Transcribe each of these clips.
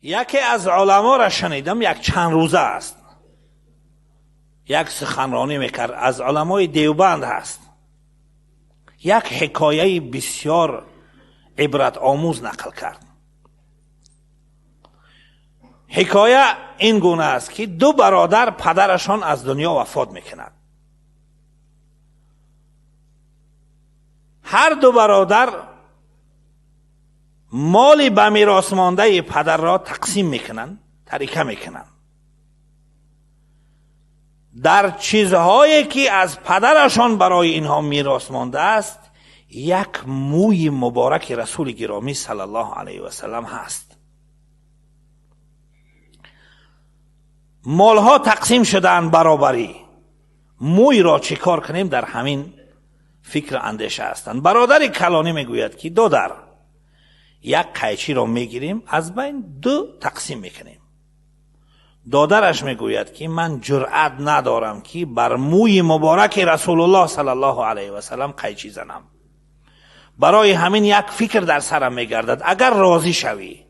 یکی از علما را شنیدم، یک چند روزه است، یک سخنرانی میکرد، از علمای دیوبند هست. یک حکایه بسیار عبرت آموز نقل کرد. حکایه این گونه است که دو برادر پدرشان از دنیا وفات میکند. هر دو برادر مالی به میراث مانده پدر را تقسیم میکنن، تریکه میکنن. در چیزهایی که از پدرشان برای اینها میراث مانده است، یک موی مبارک رسول گرامی صلی الله علیه و سلم هست. مالها تقسیم شدن برابری، موی را چی کار کنیم در همین فکر اندیشه هستند. برادر کلانی میگوید که دادر، یک قیچی را میگیریم از بین دو تقسیم میکنیم. دادرش میگوید که من جرأت ندارم که بر موی مبارک رسول الله صلی الله علیه و سلم قیچی زنم، برای همین یک فکر در سرم میگردد، اگر راضی شوی.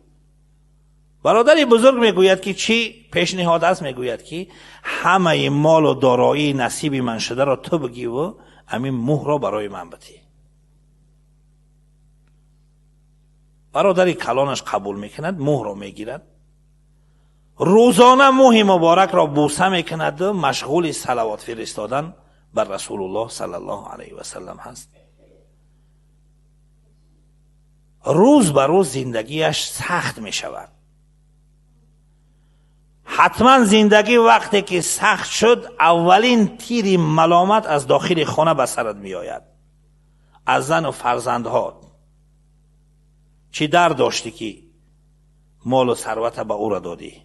برادر بزرگ میگوید که چی پیشنهاد است؟ میگوید که همه مال و دارایی نصیب من شده را تو بگی و همین مهر را برای من بدی. برادر کلانش قبول میکند، مهر را میگیرد، روزانه مهر مبارک را بوسه میکند و مشغول صلوات فرستادن بر رسول الله صلی الله علیه و سلم هست. روز به روز زندگیش سخت میشود. حتما زندگی وقتی که سخت شد، اولین تیر ملامت از داخل خانه به سرت می آید، از زن و فرزندها. چی در داشتی که مال و ثروت به او را دادی؟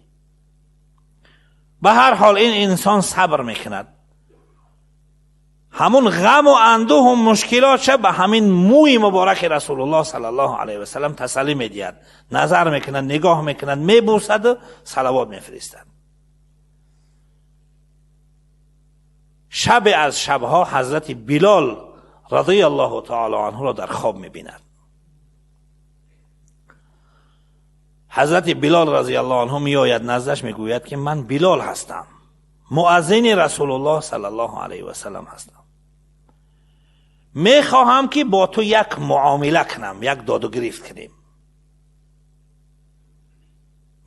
به هر حال این انسان صبر میکند، همون غم و اندوه و مشکلات به همین موی مبارک رسول الله صلی الله علیه و سلم تسلی میدهد، نظر میکند، نگاه میکند، میبوسد و صلوات میفرستد. شب از شبها حضرت بلال رضی الله تعالی عنه را در خواب میبیند. حضرت بلال رضی الله عنه میآید نزدش، میگوید که من بلال هستم، مؤذن رسول الله صلی الله علیه و سلم هستم. میخواهم که با تو یک معامله کنم، یک داد و گریفت کنیم.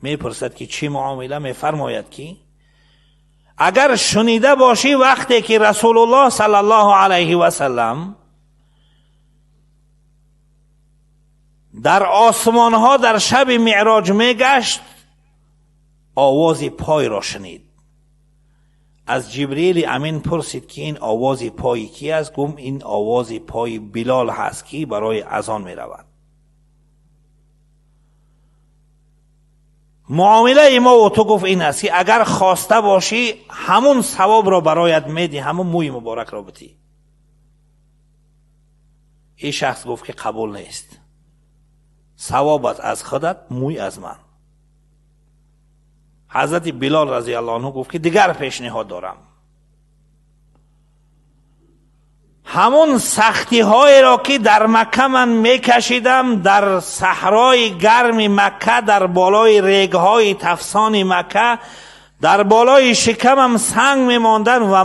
میپرسد که چی معامله؟ میفرماید که اگر شنیده باشی وقتی که رسول الله صلی الله علیه و سلم در آسمان ها در شب معراج میگشت، آواز پای را شنید. از جبریل امین پرسید که این آواز پای کی است؟ گفت این آواز پای بلال هست که برای اذان می رود. معامله ما و تو گفت این است که اگر خواسته باشی همون ثواب را برایت میدی، همون موی مبارک را بدی. این شخص گفت که قبول نیست، ثوابت از خودت، موی از من. حضرت بلال رضی الله عنه گفت که دیگر پیشنهاد دارم. همون سختی های را که در مکه من میکشیدم، در صحرای گرم مکه، در بالای ریگ های تفسان مکه، در بالای شکمم سنگ میماندن و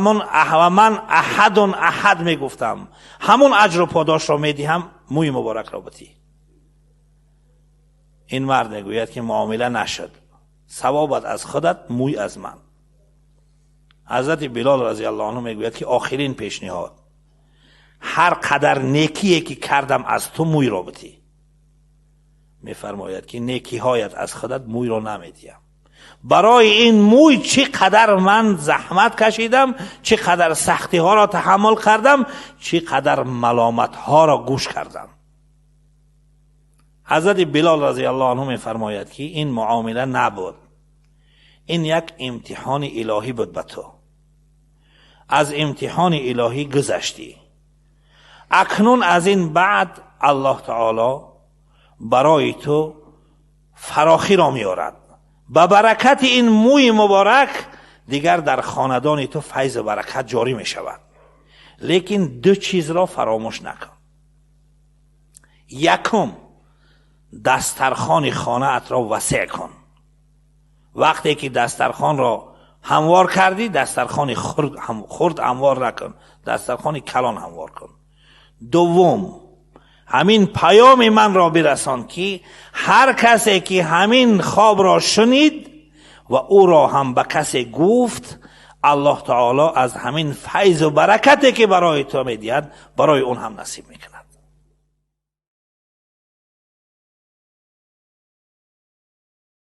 من احد میگفتم، همون اجر و پاداش را میدیم، موی مبارک را بدی. این مرد میگوید که معامله نشد، ثوابت از خودت، موی از من. حضرت بلال رضی الله عنه میگوید که آخرین پیشنهاد، هر قدر نیکیه که کردم از تو، موی را بدی. میفرماید که نیکی هایت از خودت، موی را نمیدیم. برای این موی چی قدر من زحمت کشیدم، چی قدر سختی ها را تحمل کردم، چی قدر ملامت ها را گوش کردم. حضرت بلال رضی الله عنه میفرماید که این معامله نبود، این یک امتحان الهی بود به تو. از امتحان الهی گذشتی. اکنون از این بعد الله تعالی برای تو فراخی را میارد. با برکت این موی مبارک دیگر در خاندان تو فیض و برکت جاری می شود. لیکن دو چیز را فراموش نکن. یکم، دسترخوان خانه ات را وسع کن. وقتی که دسترخوان را هموار کردی، دسترخوان خرد هموار نکن، دسترخوان کلان هموار کن. دوم، همین پیام من را برسان که هر کسی که همین خواب را شنید و او را هم به کسی گفت، الله تعالی از همین فیض و برکتی که برای تو میدهد برای اون هم نصیب میکند.